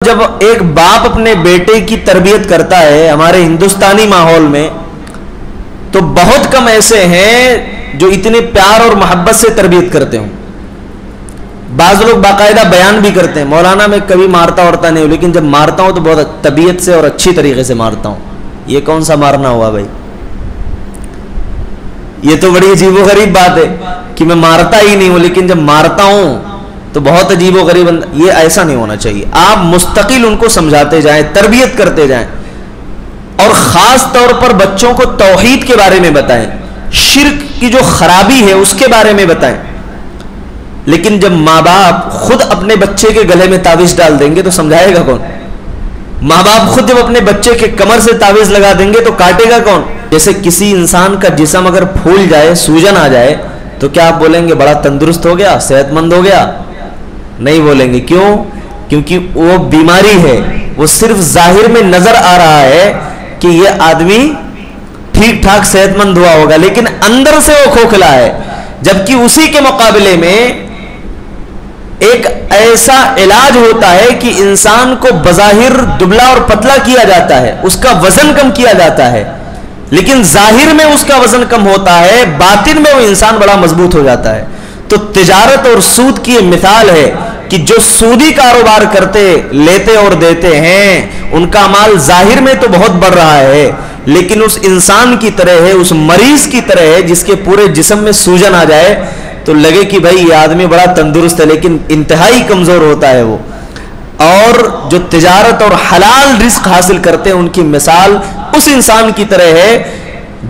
جب ایک باپ اپنے بیٹے کی تربیت کرتا ہے ہمارے ہندوستانی ماحول میں، تو بہت کم ایسے ہیں جو اتنے پیار اور محبت سے تربیت کرتے ہوں۔ بعض لوگ باقاعدہ بیان بھی کرتے ہیں، مولانا میں کبھی مارتا ورتا نہیں ہوں، لیکن جب مارتا ہوں تو بہت طبیعت سے اور اچھی طریقے سے مارتا ہوں۔ یہ کون سا مارنا ہوا بھائی؟ یہ تو بڑی عجیب و غریب بات ہے کہ میں مارتا ہی نہیں ہوں، لیکن جب مارتا ہوں تو بہت عجیب و غریب۔ یہ ایسا نہیں ہونا چاہیے۔ آپ مستقل ان کو سمجھاتے جائیں، تربیت کرتے جائیں، اور خاص طور پر بچوں کو توحید کے بارے میں بتائیں، شرک کی جو خرابی ہے اس کے بارے میں بتائیں۔ لیکن جب ماں باپ خود اپنے بچے کے گلے میں تعویذ ڈال دیں گے تو سمجھائے گا کون؟ ماں باپ خود جب اپنے بچے کے کمر سے تعویذ لگا دیں گے تو کاٹے گا کون؟ جیسے کسی انسان کا جسم اگر پھول جائے، سوجن آ جائے، تو کیا آپ بولیں گے بڑا تندرست ہو گیا، صحت مند ہو گیا؟ نہیں بولیں گے۔ کیوں؟ کیونکہ وہ بیماری ہے، وہ صرف ظاہر میں نظر آ رہا ہے کہ یہ آدمی ٹھیک ٹھاک صحت مند ہوا ہوگا، لیکن اندر سے وہ کھوکھلا ہے۔ جبکہ اسی کے مقابلے میں ایک ایسا علاج ہوتا ہے کہ انسان کو بظاہر دبلا اور پتلا کیا جاتا ہے، اس کا وزن کم کیا جاتا ہے، لیکن ظاہر میں اس کا وزن کم ہوتا ہے، باطن میں وہ انسان بڑا مضبوط ہو جاتا ہے۔ تو تجارت اور سود کی یہ مثال ہے کہ جو سودی کاروبار کرتے، لیتے اور دیتے ہیں، ان کا مال ظاہر میں تو بہت بڑھ رہا ہے، لیکن اس انسان کی طرح ہے، اس مریض کی طرح ہے جس کے پورے جسم میں سوجن آ جائے تو لگے کہ بھائی یہ آدمی بڑا تندرست ہے، لیکن انتہائی کمزور ہوتا ہے وہ۔ اور جو تجارت اور حلال رزق حاصل کرتے ہیں ان کی مثال اس انسان کی طرح ہے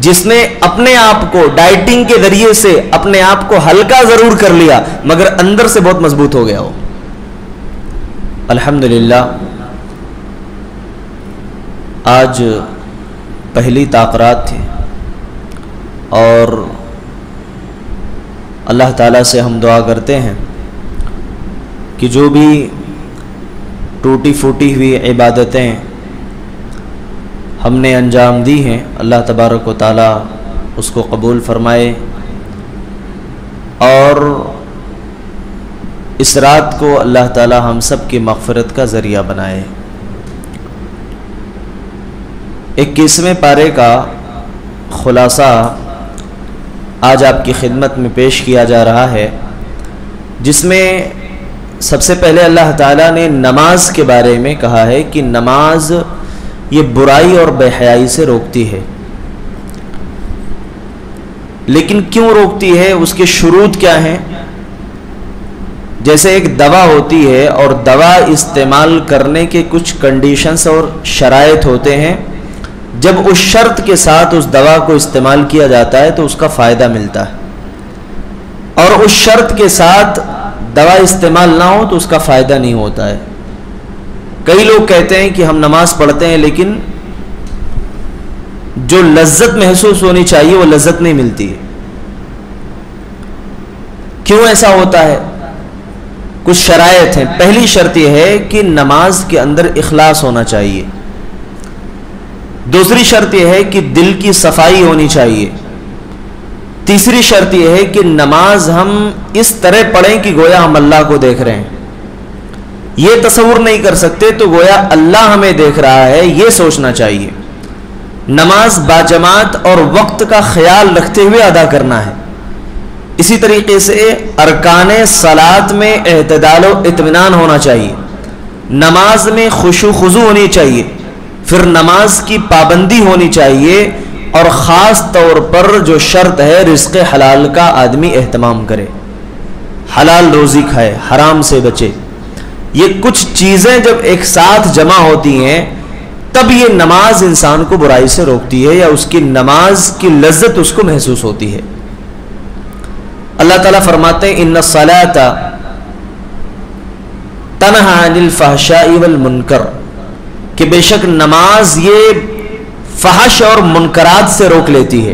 جس نے اپنے آپ کو ڈائٹنگ کے ذریعے سے اپنے آپ کو ہلکا ضرور کر لیا، مگر اندر سے بہت مضبوط ہو گیا ہو۔ الحمدللہ آج پہلی تاقرات تھی، اور اللہ تعالیٰ سے ہم دعا کرتے ہیں کہ جو بھی ٹوٹی پھوٹی ہوئی عبادتیں ہم نے انجام دی ہیں، اللہ تبارک و تعالیٰ اس کو قبول فرمائے، اور اس رات کو اللہ تعالیٰ ہم سب کی مغفرت کا ذریعہ بنائے۔ 21ویں پارے کا خلاصہ آج آپ کی خدمت میں پیش کیا جا رہا ہے، جس میں سب سے پہلے اللہ تعالیٰ نے نماز کے بارے میں کہا ہے کہ نماز یہ برائی اور بے حیائی سے روکتی ہے۔ لیکن کیوں روکتی ہے؟ اس کے شروط کیا ہیں؟ جیسے ایک دوا ہوتی ہے اور دوا استعمال کرنے کے کچھ کنڈیشنز اور شرائط ہوتے ہیں، جب اس شرط کے ساتھ اس دوا کو استعمال کیا جاتا ہے تو اس کا فائدہ ملتا ہے، اور اس شرط کے ساتھ دوا استعمال نہ ہو تو اس کا فائدہ نہیں ہوتا ہے۔ کئی لوگ کہتے ہیں کہ ہم نماز پڑھتے ہیں لیکن جو لذت محسوس ہونی چاہیے وہ لذت نہیں ملتی ہے۔ کیوں ایسا ہوتا ہے؟ کچھ شرائط ہیں۔ پہلی شرط یہ ہے کہ نماز کے اندر اخلاص ہونا چاہیے۔ دوسری شرط یہ ہے کہ دل کی صفائی ہونی چاہیے۔ تیسری شرط یہ ہے کہ نماز ہم اس طرح پڑھیں کہ گویا ہم اللہ کو دیکھ رہے ہیں، یہ تصور نہیں کر سکتے تو گویا اللہ ہمیں دیکھ رہا ہے، یہ سوچنا چاہیے۔ نماز باجماعت اور وقت کا خیال رکھتے ہوئے ادا کرنا ہے۔ اسی طریقے سے ارکان صلاۃ میں اعتدال و اطمینان ہونا چاہیے، نماز میں خشوع و خضوع ہونی چاہیے، پھر نماز کی پابندی ہونی چاہیے، اور خاص طور پر جو شرط ہے رزق حلال کا آدمی اہتمام کرے، حلال روزی کھائے، حرام سے بچے۔ یہ کچھ چیزیں جب ایک ساتھ جمع ہوتی ہیں تب یہ نماز انسان کو برائی سے روکتی ہے، یا اس کی نماز کی لذت اس کو محسوس ہوتی ہے۔ اللہ تعالیٰ فرماتے ہیں ان الصلاۃ تنہی عن الفحشاء والمنکر، کہ بے شک نماز یہ فحش اور منکرات سے روک لیتی ہے۔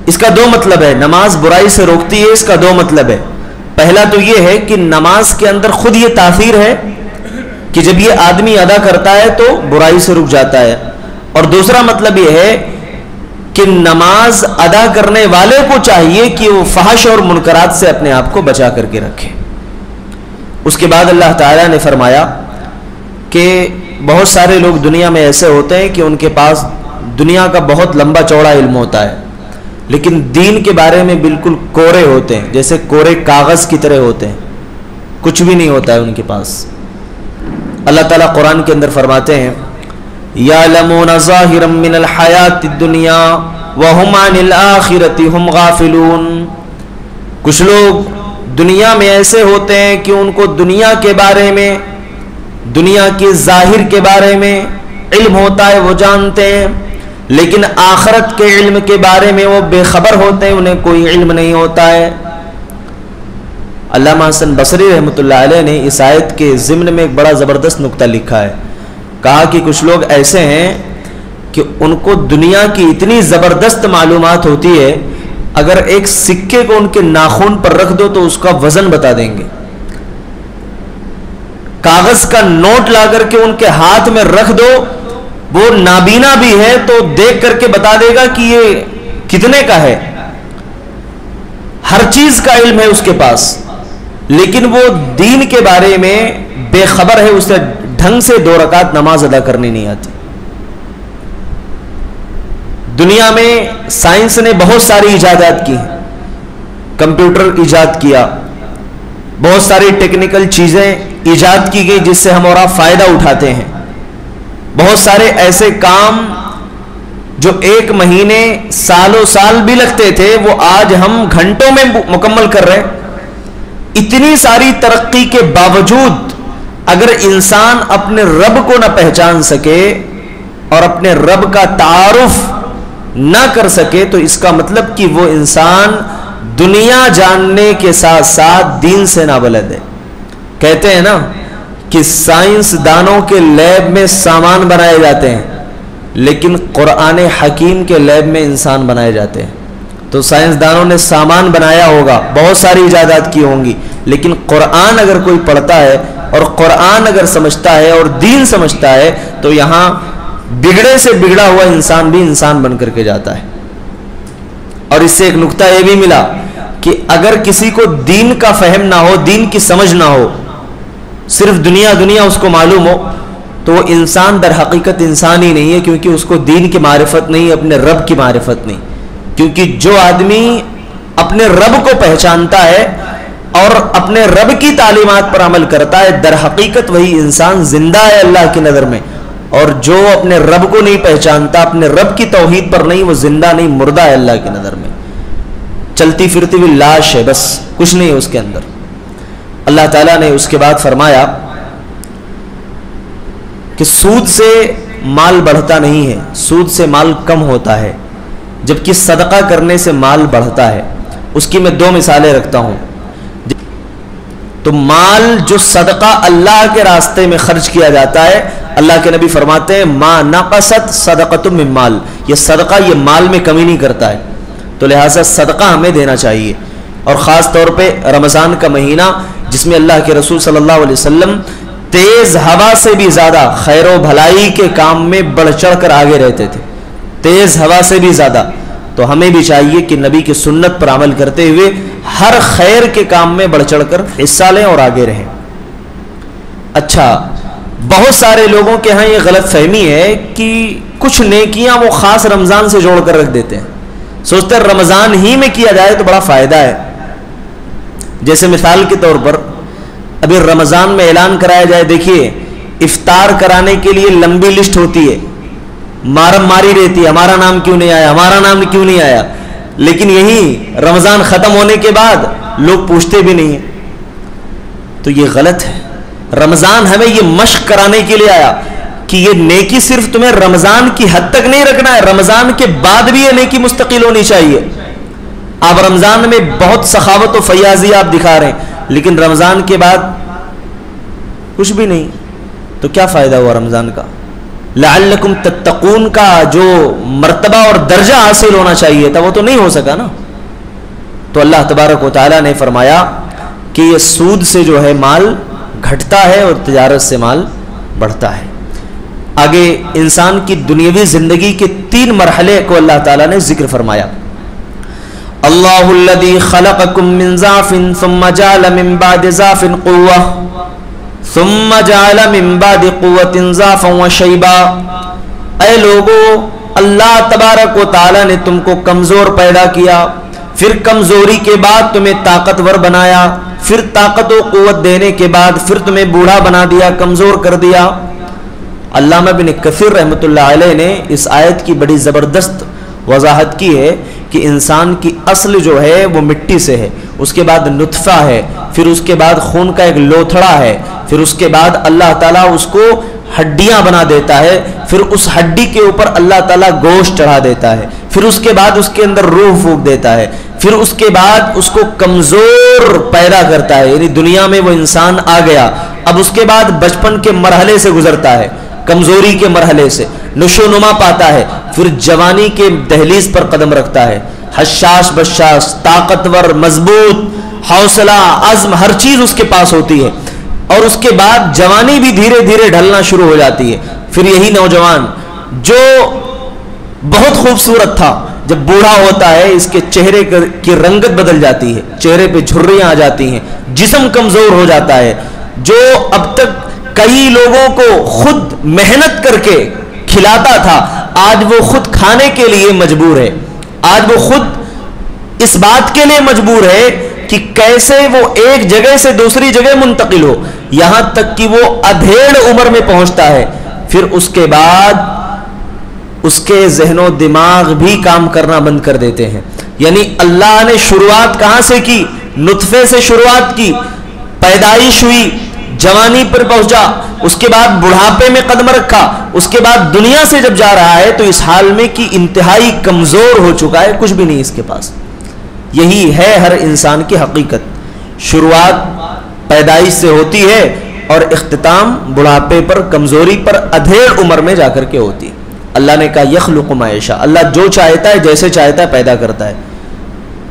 اس کا دو مطلب ہے، نماز برائی سے روکتی ہے، اس کا دو مطلب ہے۔ پہلا تو یہ ہے کہ نماز کے اندر خود یہ تاثیر ہے کہ جب یہ آدمی ادا کرتا ہے تو برائی سے رک جاتا ہے، اور دوسرا مطلب یہ ہے کہ نماز ادا کرنے والے کو چاہیے کہ وہ فحش اور منکرات سے اپنے آپ کو بچا کر کے رکھے۔ اس کے بعد اللہ تعالیٰ نے فرمایا کہ بہت سارے لوگ دنیا میں ایسے ہوتے ہیں کہ ان کے پاس دنیا کا بہت لمبا چوڑا علم ہوتا ہے، لیکن دین کے بارے میں بالکل کورے ہوتے ہیں، جیسے کورے کاغذ کی طرح ہوتے ہیں، کچھ بھی نہیں ہوتا ہے ان کے پاس۔ اللہ تعالیٰ قرآن کے اندر فرماتے ہیں یعلمون ظاہرا من الحیات الدنیا وہم عن الآخرۃ ہم غافلون۔ کچھ لوگ دنیا میں ایسے ہوتے ہیں کہ ان کو دنیا کے بارے میں، دنیا کے ظاہر کے بارے میں علم ہوتا ہے، وہ جانتے ہیں، لیکن آخرت کے علم کے بارے میں وہ بے خبر ہوتے ہیں، انہیں کوئی علم نہیں ہوتا ہے۔ علامہ حسن بصری رحمۃ اللہ علیہ نے اس آیت کے ضمن میں ایک بڑا زبردست نقطہ لکھا ہے، کہا کہ کچھ لوگ ایسے ہیں کہ ان کو دنیا کی اتنی زبردست معلومات ہوتی ہے، اگر ایک سکے کو ان کے ناخن پر رکھ دو تو اس کا وزن بتا دیں گے، کاغذ کا نوٹ لا کر کے ان کے ہاتھ میں رکھ دو، وہ نابینا بھی ہے تو دیکھ کر کے بتا دے گا کہ یہ کتنے کا ہے، ہر چیز کا علم ہے اس کے پاس، لیکن وہ دین کے بارے میں بے خبر ہے، اسے ڈھنگ سے 2 رکعت نماز ادا کرنی نہیں آتی۔ دنیا میں سائنس نے بہت ساری ایجادات کی، کمپیوٹر ایجاد کیا، بہت ساری ٹیکنیکل چیزیں ایجاد کی گئی جس سے ہم اور آپ فائدہ اٹھاتے ہیں، بہت سارے ایسے کام جو 1 مہینے سالوں سال بھی لگتے تھے وہ آج ہم گھنٹوں میں مکمل کر رہے ہیں۔ اتنی ساری ترقی کے باوجود اگر انسان اپنے رب کو نہ پہچان سکے اور اپنے رب کا تعارف نہ کر سکے تو اس کا مطلب کہ وہ انسان دنیا جاننے کے ساتھ ساتھ دین سے نابلد ہے۔ کہتے ہیں نا کہ سائنس دانوں کے لیب میں سامان بنائے جاتے ہیں، لیکن قرآن حکیم کے لیب میں انسان بنائے جاتے ہیں۔ تو سائنس دانوں نے سامان بنایا ہوگا، بہت ساری ایجادات کی ہوں گی، لیکن قرآن اگر کوئی پڑھتا ہے اور قرآن اگر سمجھتا ہے اور دین سمجھتا ہے تو یہاں بگڑے سے بگڑا ہوا انسان بھی انسان بن کر کے جاتا ہے۔ اور اس سے ایک نقطہ یہ بھی ملا کہ اگر کسی کو دین کا فہم نہ ہو، دین کی سمجھ نہ ہو، صرف دنیا دنیا اس کو معلوم ہو، تو وہ انسان در حقیقت انسان ہی نہیں ہے، کیونکہ اس کو دین کی معرفت نہیں، اپنے رب کی معرفت نہیں۔ کیونکہ جو آدمی اپنے رب کو پہچانتا ہے اور اپنے رب کی تعلیمات پر عمل کرتا ہے، در حقیقت وہی انسان زندہ ہے اللہ کی نظر میں، اور جو اپنے رب کو نہیں پہچانتا، اپنے رب کی توحید پر نہیں، وہ زندہ نہیں، مردہ ہے اللہ کی نظر میں، چلتی پھرتی ہوئی لاش ہے، بس کچھ نہیں ہے اس کے اندر۔ اللہ تعالیٰ نے اس کے بعد فرمایا کہ سود سے مال بڑھتا نہیں ہے، سود سے مال کم ہوتا ہے، جبکہ صدقہ کرنے سے مال بڑھتا ہے۔ اس کی میں 2 مثالیں رکھتا ہوں۔ تو مال جو صدقہ اللہ کے راستے میں خرچ کیا جاتا ہے، اللہ کے نبی فرماتے ہیں ما نقصت صدقۃ من مال، یہ صدقہ یہ مال میں کمی نہیں کرتا ہے، تو لہٰذا صدقہ ہمیں دینا چاہیے۔ اور خاص طور پہ رمضان کا مہینہ جس میں اللہ کے رسول صلی اللہ علیہ وسلم تیز ہوا سے بھی زیادہ خیر و بھلائی کے کام میں بڑھ چڑھ کر آگے رہتے تھے، تیز ہوا سے بھی زیادہ، تو ہمیں بھی چاہیے کہ نبی کی سنت پر عمل کرتے ہوئے ہر خیر کے کام میں بڑھ چڑھ کر حصہ لیں اور آگے رہیں۔ اچھا، بہت سارے لوگوں کے ہاں یہ غلط فہمی ہے کہ کچھ نیکیاں وہ خاص رمضان سے جوڑ کر رکھ دیتے ہیں، سوچتے ہیں رمضان ہی میں کیا جائے تو بڑا فائدہ ہے۔ جیسے مثال کے طور پر ابھی رمضان میں اعلان کرایا جائے، دیکھیے افطار کرانے کے لیے لمبی لسٹ ہوتی ہے، مارم ماری رہتی ہے، ہمارا نام کیوں نہیں آیا، ہمارا نام کیوں نہیں آیا، لیکن یہی رمضان ختم ہونے کے بعد لوگ پوچھتے بھی نہیں ہیں۔ تو یہ غلط ہے۔ رمضان ہمیں یہ مشق کرانے کے لیے آیا کہ یہ نیکی صرف تمہیں رمضان کی حد تک نہیں رکھنا ہے، رمضان کے بعد بھی یہ نیکی مستقل ہونی چاہیے۔ آپ رمضان میں بہت سخاوت و فیاضی آپ دکھا رہے ہیں، لیکن رمضان کے بعد کچھ بھی نہیں، تو کیا فائدہ ہوا رمضان کا؟ لعلکم تتقون کا جو مرتبہ اور درجہ حاصل ہونا چاہیے تھا وہ تو نہیں ہو سکا نا۔ تو اللہ تبارک و تعالیٰ نے فرمایا کہ یہ سود سے جو ہے مال گھٹتا ہے اور تجارت سے مال بڑھتا ہے۔ آگے انسان کی دنیاوی زندگی کے 3 مرحلے کو اللہ تعالیٰ نے ذکر فرمایا۔ اللہ الذی خلقکم من ضعف ثم جعل من بعد ضعف قوة، ثم جعل من بعد قوة ضعفا وشيبا، اے لوگو اللہ تبارک و تعالی نے تم کو کمزور پیدا کیا، پھر کمزوری کے بعد تمہیں طاقتور بنایا، پھر طاقت و قوت دینے کے بعد پھر تمہیں بوڑھا بنا دیا، کمزور کر دیا۔ علامہ ابن کثیر رحمۃ اللہ علیہ نے اس آیت کی بڑی زبردست وضاحت کی ہے کہ انسان کی اصل جو ہے وہ مٹی سے ہے، اس کے بعد نطفہ ہے، پھر اس کے بعد خون کا ایک لوتھڑا ہے، پھر اس کے بعد اللہ تعالیٰ اس کو ہڈیاں بنا دیتا ہے، پھر اس ہڈی کے اوپر اللہ تعالیٰ گوشت چڑھا دیتا ہے، پھر اس کے بعد اس کے اندر روح پھونک دیتا ہے، پھر اس کے بعد اس کو کمزور پیدا کرتا ہے، یعنی دنیا میں وہ انسان آ گیا، اب اس کے بعد بچپن کے مرحلے سے گزرتا ہے، کمزوری کے مرحلے سے نشو نما پاتا ہے، پھر جوانی کے دہلیز پر قدم رکھتا ہے، حشاش بشاش، طاقتور، مضبوط، حوصلہ، عزم، ہر چیز اس کے پاس ہوتی ہے، اور اس کے بعد جوانی بھی دھیرے دھیرے ڈھلنا شروع ہو جاتی ہے۔ پھر یہی نوجوان جو بہت خوبصورت تھا جب بوڑھا ہوتا ہے اس کے چہرے کی رنگت بدل جاتی ہے، چہرے پہ جھریاں آ جاتی ہیں، جسم کمزور ہو جاتا ہے، جو اب تک کئی لوگوں کو خود محنت کر کے کھلاتا تھا آج وہ خود کھانے کے لیے مجبور ہے، آج وہ خود اس بات کے لیے مجبور ہے کہ کیسے وہ ایک جگہ سے دوسری جگہ منتقل ہو، یہاں تک کہ وہ ادھیڑ عمر میں پہنچتا ہے، پھر اس کے بعد اس کے ذہن و دماغ بھی کام کرنا بند کر دیتے ہیں۔ یعنی اللہ نے شروعات کہاں سے کی؟ نطفے سے شروعات کی، پیدائش ہوئی، جوانی پر پہنچا، اس کے بعد بڑھاپے میں قدم رکھا، اس کے بعد دنیا سے جب جا رہا ہے تو اس حال میں کہ انتہائی کمزور ہو چکا ہے، کچھ بھی نہیں اس کے پاس۔ یہی ہے ہر انسان کی حقیقت، شروعات پیدائش سے ہوتی ہے اور اختتام بڑھاپے پر، کمزوری پر، ادھیڑ عمر میں جا کر کے ہوتی ہے۔ اللہ نے کہا یخلق ما یشاء، اللہ جو چاہتا ہے جیسے چاہتا ہے پیدا کرتا ہے۔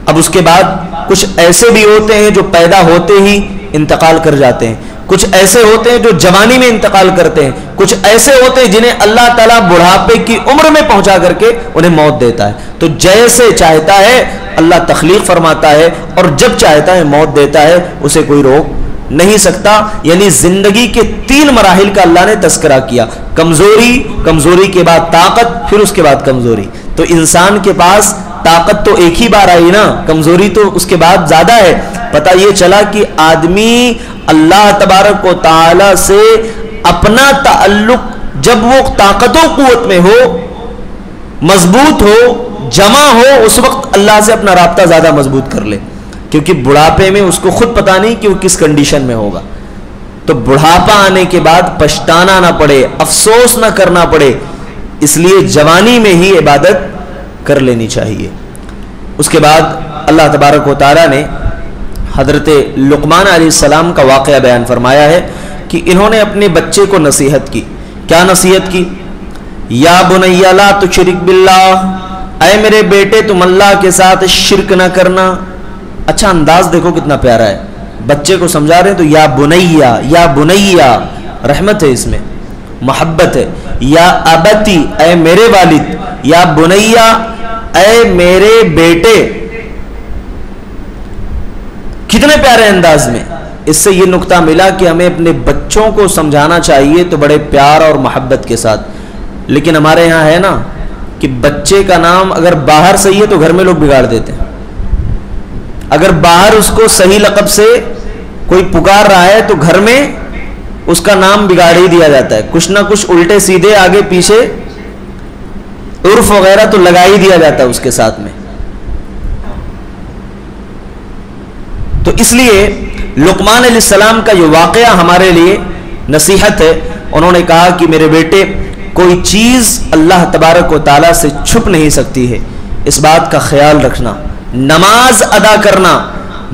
اب اس کے بعد کچھ ایسے بھی ہوتے ہیں جو پیدا ہوتے ہی انتقال کر جاتے ہیں، کچھ ایسے ہوتے ہیں جو جوانی میں انتقال کرتے ہیں، کچھ ایسے ہوتے ہیں جنہیں اللہ تعالیٰ بڑھاپے کی عمر میں پہنچا کر کے انہیں موت دیتا ہے۔ تو جیسے چاہتا ہے اللہ تخلیق فرماتا ہے اور جب چاہتا ہے موت دیتا ہے، اسے کوئی روک نہیں سکتا۔ یعنی زندگی کے 3 مراحل کا اللہ نے تذکرہ کیا، کمزوری، کمزوری کے بعد طاقت، پھر اس کے بعد کمزوری۔ تو انسان کے پاس طاقت تو ایک ہی بار آئی نا، کمزوری تو اس کے بعد زیادہ ہے۔ پتہ یہ چلا کہ آدمی اللہ تبارک و تعالی سے اپنا تعلق جب وہ طاقت و قوت میں ہو، مضبوط ہو، جمع ہو، اس وقت اللہ سے اپنا رابطہ زیادہ مضبوط کر لے، کیونکہ بڑھاپے میں اس کو خود پتہ نہیں کہ وہ کس کنڈیشن میں ہوگا۔ تو بڑھاپا آنے کے بعد پچھتانا نہ پڑے، افسوس نہ کرنا پڑے، اس لیے جوانی میں ہی عبادت کر لینی چاہیے۔ اس کے بعد اللہ تبارک و تعالیٰ نے حضرت لقمان علیہ السلام کا واقعہ بیان فرمایا ہے کہ انہوں نے اپنے بچے کو نصیحت کی۔ کیا نصیحت کی؟ یا بنی لا تشرک باللہ، اے میرے بیٹے تم اللہ کے ساتھ شرک نہ کرنا۔ اچھا انداز دیکھو کتنا پیارا ہے، بچے کو سمجھا رہے ہیں تو یا بنیا، یا بنیا، رحمت ہے اس میں، محبت ہے۔ یا ابتی، اے میرے والد، یا بنیا، اے میرے بیٹے، کتنے پیارے انداز میں۔ اس سے یہ نقطہ ملا کہ ہمیں اپنے بچوں کو سمجھانا چاہیے تو بڑے پیار اور محبت کے ساتھ، لیکن ہمارے یہاں ہے نا کہ بچے کا نام اگر باہر صحیح ہے تو گھر میں لوگ بگاڑ دیتے ہیں، اگر باہر اس کو صحیح لقب سے کوئی پکار رہا ہے تو گھر میں اس کا نام بگاڑ ہی دیا جاتا ہے، کچھ نہ کچھ الٹے سیدھے آگے پیچھے عرف وغیرہ تو لگا ہی دیا جاتا ہے اس کے ساتھ میں۔ تو اس لیے لقمان علیہ السلام کا یہ واقعہ ہمارے لیے نصیحت ہے۔ انہوں نے کہا کہ میرے بیٹے کوئی چیز اللہ تبارک و تعالیٰ سے چھپ نہیں سکتی ہے، اس بات کا خیال رکھنا، نماز ادا کرنا،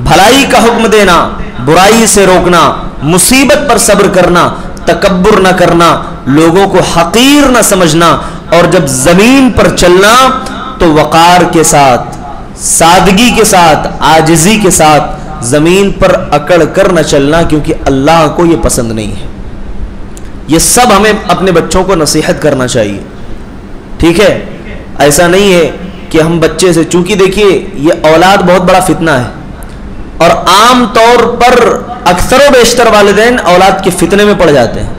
بھلائی کا حکم دینا، برائی سے روکنا، مصیبت پر صبر کرنا، تکبر نہ کرنا، لوگوں کو حقیر نہ سمجھنا، اور جب زمین پر چلنا تو وقار کے ساتھ، سادگی کے ساتھ، عاجزی کے ساتھ زمین پر اکڑ کر نہ چلنا، کیونکہ اللہ کو یہ پسند نہیں ہے۔ یہ سب ہمیں اپنے بچوں کو نصیحت کرنا چاہیے، ٹھیک ہے؟ ایسا نہیں ہے کہ ہم بچے سے، چونکہ دیکھیے یہ اولاد بہت بڑا فتنہ ہے، اور عام طور پر اکثر و بیشتر والدین اولاد کے فتنے میں پڑ جاتے ہیں،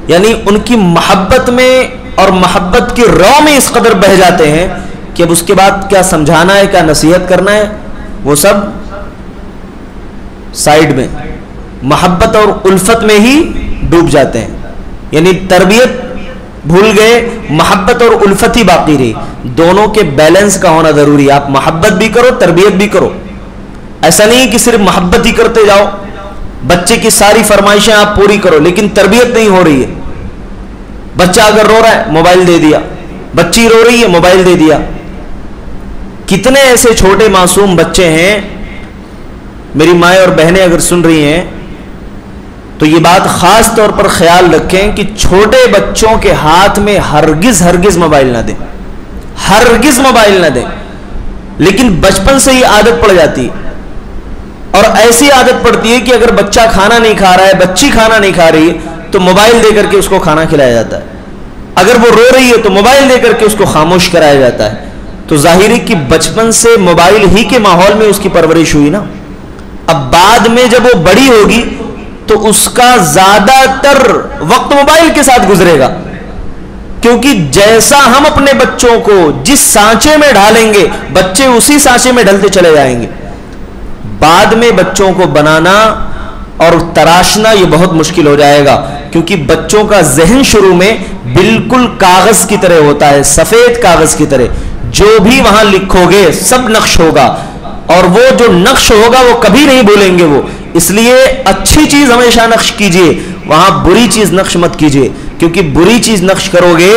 یعنی ان کی محبت میں اور محبت کی رو میں اس قدر بہہ جاتے ہیں کہ اب اس کے بعد کیا سمجھانا ہے، کیا نصیحت کرنا ہے، وہ سب سائیڈ میں محبت اور الفت میں ہی ڈوب جاتے ہیں، یعنی تربیت بھول گئے، محبت اور الفت ہی باقی رہی۔ دونوں کے بیلنس کا ہونا ضروری ہے، آپ محبت بھی کرو، تربیت بھی کرو۔ ایسا نہیں کہ صرف محبت ہی کرتے جاؤ، بچے کی ساری فرمائشیں آپ پوری کرو لیکن تربیت نہیں ہو رہی ہے۔ بچہ اگر رو رہا ہے موبائل دے دیا، بچی رو رہی ہے موبائل دے دیا۔ کتنے ایسے چھوٹے معصوم بچے ہیں، میری مائیں اور بہنیں اگر سن رہی ہیں تو یہ بات خاص طور پر خیال رکھیں کہ چھوٹے بچوں کے ہاتھ میں ہرگز موبائل نہ دیں، ہرگز موبائل نہ دیں، لیکن بچپن سے ہی عادت پڑ جاتی ہے، اور ایسی عادت پڑتی ہے کہ اگر بچہ کھانا نہیں کھا رہا ہے، بچی کھانا نہیں کھا رہی ہے تو موبائل دے کر کے اس کو کھانا کھلایا جاتا ہے، اگر وہ رو رہی ہے تو موبائل دے کر کے اس کو خاموش کرایا جاتا ہے۔ تو ظاہر ہے کہ بچپن سے موبائل ہی کے ماحول میں اس کی پرورش ہوئی نا۔ اب بعد میں جب وہ بڑی ہوگی تو اس کا زیادہ تر وقت موبائل کے ساتھ گزرے گا، کیونکہ جیسا ہم اپنے بچوں کو جس سانچے میں ڈھالیں گے بچے اسی سانچے میں ڈھلتے چلے جائیں گے۔ بعد میں بچوں کو بنانا اور تراشنا یہ بہت مشکل ہو جائے گا، کیونکہ بچوں کا ذہن شروع میں بالکل کاغذ کی طرح ہوتا ہے، سفید کاغذ کی طرح، جو بھی وہاں لکھو گے سب نقش ہوگا، اور وہ جو نقش ہوگا وہ کبھی نہیں بھولیں گے وہ۔ اس لیے اچھی چیز ہمیشہ نقش کیجئے، وہاں بری چیز نقش مت کیجئے، کیونکہ بری چیز نقش کرو گے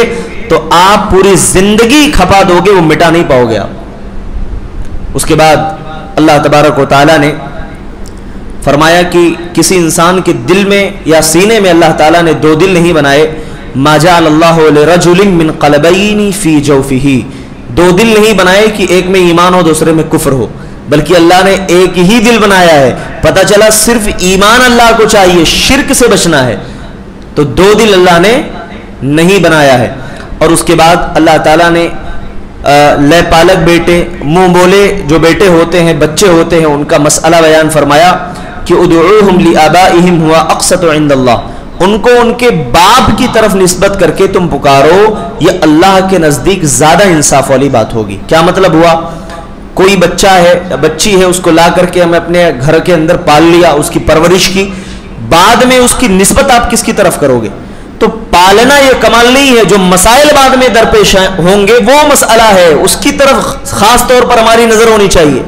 تو آپ پوری زندگی کھپا دو گے، وہ مٹا نہیں پاؤ گے آپ۔ اس کے بعد اللہ تبارک و تعالیٰ نے فرمایا کہ کسی انسان کے دل میں یا سینے میں اللہ تعالیٰ نے دو دل نہیں بنائے، ما جعل اللہ لرجل من قلبین فی جوفہ، دو دل نہیں بنائے کہ ایک میں ایمان ہو دوسرے میں کفر ہو، بلکہ اللہ نے ایک ہی دل بنایا ہے۔ پتہ چلا صرف ایمان اللہ کو چاہیے، شرک سے بچنا ہے، تو دو دل اللہ نے نہیں بنایا ہے۔ اور اس کے بعد اللہ تعالیٰ نے لے پالک بیٹے، منہ بولے جو بیٹے ہوتے ہیں، بچے ہوتے ہیں، ان کا مسئلہ بیان فرمایا کہ ادعوہم لآبائہم ہوا اقسط عند اللہ، ان کو ان کے باپ کی طرف نسبت کر کے تم پکارو، یہ اللہ کے نزدیک زیادہ انصاف والی بات ہوگی۔ کیا مطلب ہوا؟ کوئی بچہ ہے بچی ہے، اس کو لا کر کے ہم اپنے گھر کے اندر پال لیا، اس کی پرورش کی، بعد میں اس کی نسبت آپ کس کی طرف کرو گے؟ تو پالنا یہ کمال نہیں ہے، جو مسائل بعد میں درپیش ہوں گے وہ مسئلہ ہے، اس کی طرف خاص طور پر ہماری نظر ہونی چاہیے۔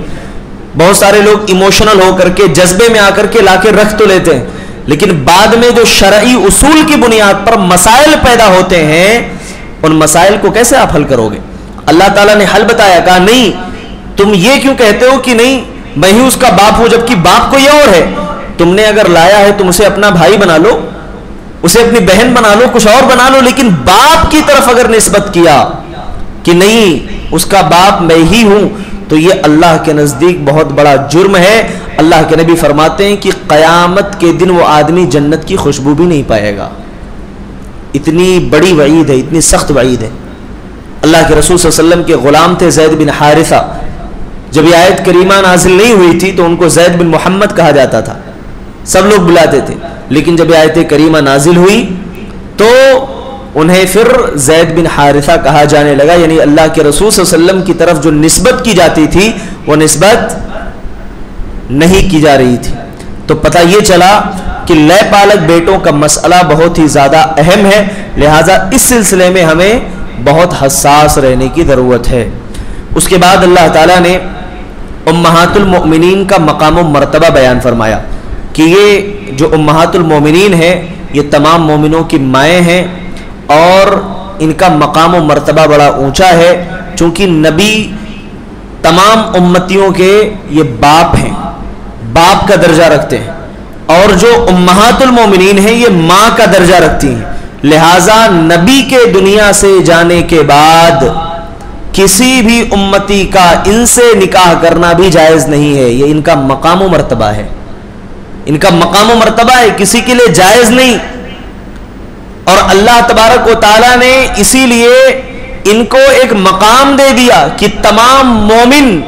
بہت سارے لوگ ایموشنل ہو کر کے جذبے میں آ کر کے لا کے رکھ تو لیتے ہیں، لیکن بعد میں جو شرعی اصول کی بنیاد پر مسائل پیدا ہوتے ہیں ان مسائل کو کیسے آپ حل کرو گے؟ اللہ تعالیٰ نے حل بتایا، کہا نہیں تم یہ کیوں کہتے ہو کہ نہیں میں ہی اس کا باپ ہوں، جبکہ باپ کو یہ اور ہے۔ تم نے اگر لایا ہے تم اسے اپنا بھائی بنا لو، اسے اپنی بہن بنا لو، کچھ اور بنا لو، لیکن باپ کی طرف اگر نسبت کیا کہ نہیں اس کا باپ میں ہی ہوں تو یہ اللہ کے نزدیک بہت بڑا جرم ہے۔ اللہ کے نبی فرماتے ہیں کہ قیامت کے دن وہ آدمی جنت کی خوشبو بھی نہیں پائے گا۔ اتنی بڑی وعید ہے، اتنی سخت وعید ہے۔ اللہ کے رسول صلی اللہ علیہ وسلم کے غلام تھے زید بن حارثہ، جب یہ آیت کریمہ نازل نہیں ہوئی تھی تو ان کو زید بن محمد کہا جاتا تھا، سب لوگ بلاتے تھے، لیکن جب یہ آیت کریمہ نازل ہوئی تو انہیں پھر زید بن حارثہ کہا جانے لگا، یعنی اللہ کے رسول صلی اللہ علیہ وسلم کی طرف جو نسبت کی جاتی تھی وہ نسبت نہیں کی جا رہی تھی۔ تو پتہ یہ چلا کہ لے پالک بیٹوں کا مسئلہ بہت ہی زیادہ اہم ہے، لہٰذا اس سلسلے میں ہمیں بہت حساس رہنے کی ضرورت ہے۔ اس کے بعد اللہ تعالیٰ نے امہات المؤمنین کا مقام و مرتبہ بیان فرمایا کہ یہ جو امہات المؤمنین ہیں یہ تمام مومنوں کی مائیں ہیں، اور ان کا مقام و مرتبہ بڑا اونچا ہے، چونکہ نبی تمام امتیوں کے یہ باپ ہیں، باپ کا درجہ رکھتے ہیں، اور جو امہات المومنین ہیں یہ ماں کا درجہ رکھتی ہیں، لہٰذا نبی کے دنیا سے جانے کے بعد کسی بھی امتی کا ان سے نکاح کرنا بھی جائز نہیں ہے، یہ ان کا مقام و مرتبہ ہے، ان کا مقام و مرتبہ ہے، کسی کے لیے جائز نہیں۔ اور اللہ تبارک و تعالیٰ نے اسی لیے ان کو ایک مقام دے دیا کہ تمام مومن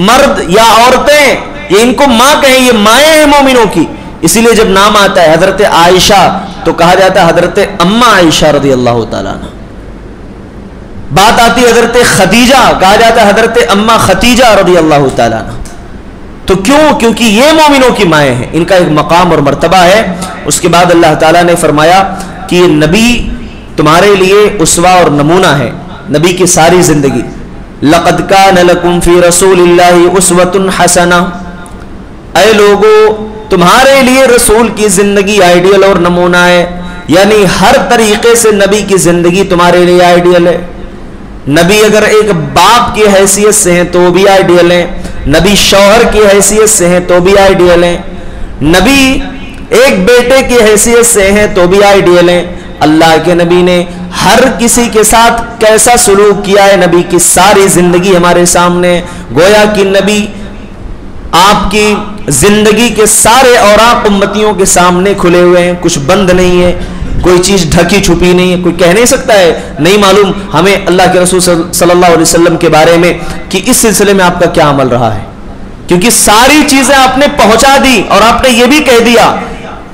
مرد یا عورتیں یہ ان کو ماں کہیں، یہ مائیں ہیں مومنوں کی، اسی لیے جب نام آتا ہے حضرت عائشہ تو کہا جاتا ہے حضرت اماں عائشہ رضی اللہ تعالیٰ عنہ. بات آتی ہے حضرت خدیجہ کہا جاتا ہے حضرت اماں ختیجہ رضی اللہ تعالیٰ عنہ. تو کیوں؟ کیونکہ یہ مومنوں کی مائیں ہیں، ان کا ایک مقام اور مرتبہ ہے. اس کے بعد اللہ تعالیٰ نے فرمایا کہ یہ نبی تمہارے لیے اسوہ اور نمونہ ہے، نبی کی ساری زندگی. لقد کان لکم فی رسول اللہ اسوۃ حسنہ، اے لوگو تمہارے لیے رسول کی زندگی آئیڈیل اور نمونہ ہے. یعنی ہر طریقے سے نبی کی زندگی تمہارے لیے آئیڈیل ہے. نبی اگر ایک باپ کی حیثیت سے ہیں تو بھی آئیڈیل ہیں، نبی شوہر کی حیثیت سے ہیں تو بھی آئیڈیل ہیں، نبی ایک بیٹے کی حیثیت سے ہیں تو بھی آئیڈیل ہیں. اللہ کے نبی نے ہر کسی کے ساتھ کیسا سلوک کیا ہے، نبی کی ساری زندگی ہمارے سامنے. گویا کہ نبی آپ کی زندگی کے سارے اوراق امتیوں کے سامنے کھلے ہوئے ہیں، کچھ بند نہیں ہے، کوئی چیز ڈھکی چھپی نہیں ہے. کوئی کہہ نہیں سکتا ہے نہیں معلوم ہمیں اللہ کے رسول صلی اللہ علیہ وسلم کے بارے میں کہ اس سلسلے میں آپ کا کیا عمل رہا ہے، کیونکہ ساری چیزیں آپ نے پہنچا دی. اور آپ نے یہ بھی کہہ دیا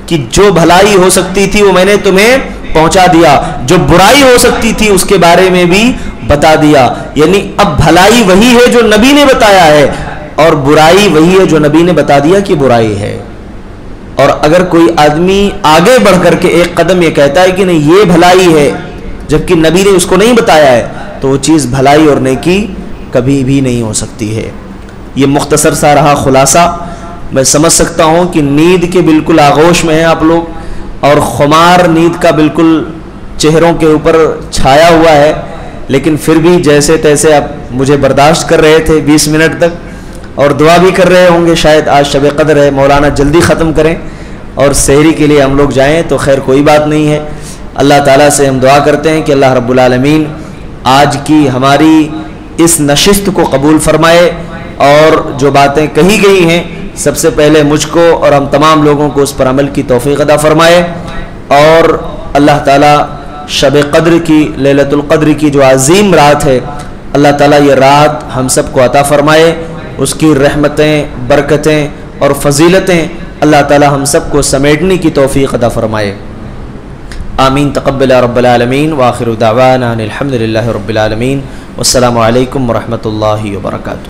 کہ جو بھلائی ہو سکتی تھی وہ میں نے تمہیں پہنچا دیا، جو برائی ہو سکتی تھی اس کے بارے میں بھی بتا دیا. یعنی اب بھلائی وہی ہے جو نبی نے بتایا ہے، اور برائی وہی ہے جو نبی نے بتا دیا کہ برائی ہے. اور اگر کوئی آدمی آگے بڑھ کر کے ایک قدم یہ کہتا ہے کہ نہیں یہ بھلائی ہے جبکہ نبی نے اس کو نہیں بتایا ہے، تو وہ چیز بھلائی اور نیکی کبھی بھی نہیں ہو سکتی ہے. یہ مختصر سا رہا خلاصہ. میں سمجھ سکتا ہوں کہ نیند کے بالکل آغوش میں ہیں آپ لوگ، اور خمار نیند کا بالکل چہروں کے اوپر چھایا ہوا ہے، لیکن پھر بھی جیسے تیسے آپ مجھے برداشت کر رہے تھے 20 منٹ تک، اور دعا بھی کر رہے ہوں گے. شاید آج شب قدر ہے، مولانا جلدی ختم کریں اور سحری کے لیے ہم لوگ جائیں تو خیر کوئی بات نہیں ہے. اللہ تعالیٰ سے ہم دعا کرتے ہیں کہ اللہ رب العالمین آج کی ہماری اس نشست کو قبول فرمائے، اور جو باتیں کہی گئی ہیں سب سے پہلے مجھ کو اور ہم تمام لوگوں کو اس پر عمل کی توفیق عطا فرمائے. اور اللہ تعالیٰ شب قدر کی، لیلۃ القدر کی جو عظیم رات ہے، اللہ تعالیٰ یہ رات ہم سب کو عطا فرمائے. اس کی رحمتیں، برکتیں اور فضیلتیں اللہ تعالیٰ ہم سب کو سمیٹنے کی توفیق عطا فرمائے. آمین. تقبل رب العالمین. وآخر دعوانا الحمد للہ رب العالمین. والسلام علیکم ورحمۃ اللہ وبرکاتہ.